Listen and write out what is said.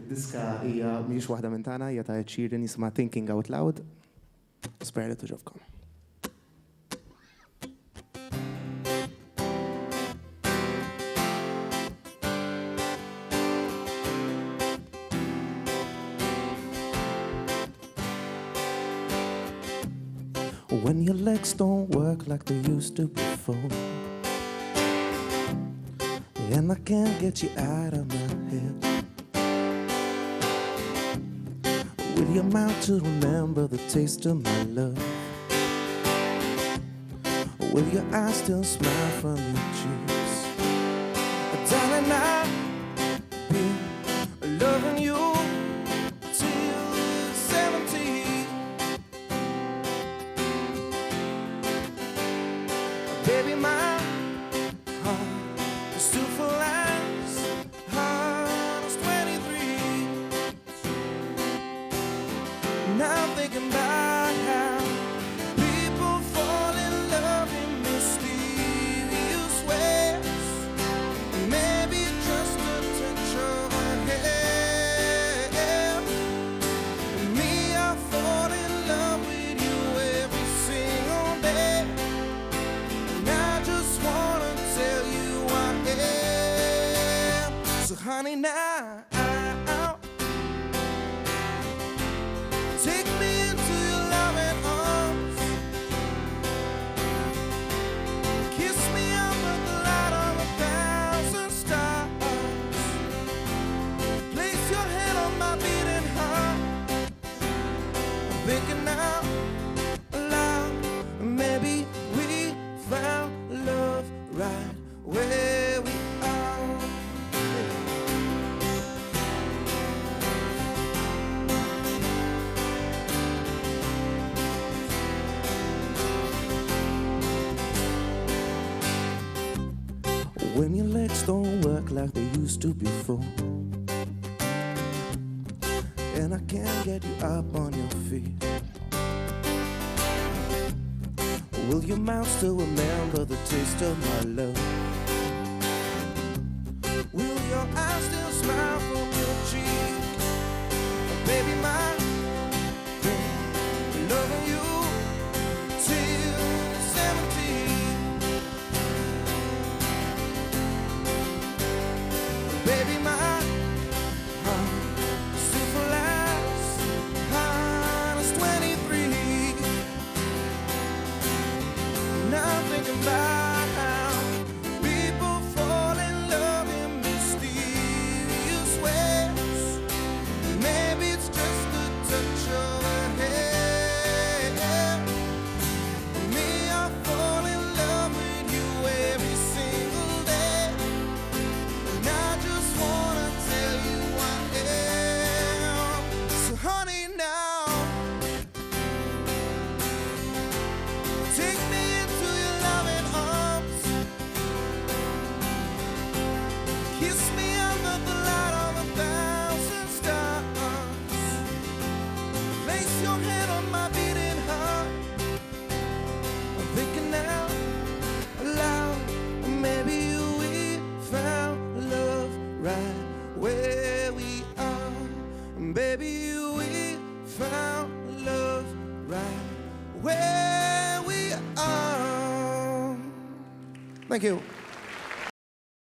Diska hija mhijiex waħda minn tagħna, hija ta' Ed Sheeran jisma' Thinking Out Loud. Spera li tuġobkom. When your legs don't work like they used to before, and I can't get you out of my head, will your mouth to remember the taste of my love? Will your eyes still smile from your cheeks? Darling, I'll be loving you till 70. Baby, my heart is too full as hard as 23. Now I'm thinking about how people fall in love in mysterious ways. Maybe just a touch of a hair. Me, I fall in love with you every single day. And I just wanna tell you I am. So honey, now take me into your loving arms. Kiss me under the light of 1,000 stars. Place your hand on my beating heart. I'm thinking out loud. Maybe we found love right where we are. When your legs don't work like they used to before, and I can't get you up on your feet, will your mouth still remember the taste of my love? Will your eyes still smile from your cheek? Baby, my friend, loving you till 70. Baby, my heart is too full as hard as 23. Now I'm thinking about how people fall in love in mysterious ways. Maybe it's just a touch of a hair. Me, I fall in love with you every single day. And I just wanna tell you I am. So honey, now take me into your loving arms. Kiss me under the light of 1,000 stars. Place your hand on my beating heart. I'm thinking out loud. Maybe we found love right where we are. Baby, we found love right where we are. Thank you.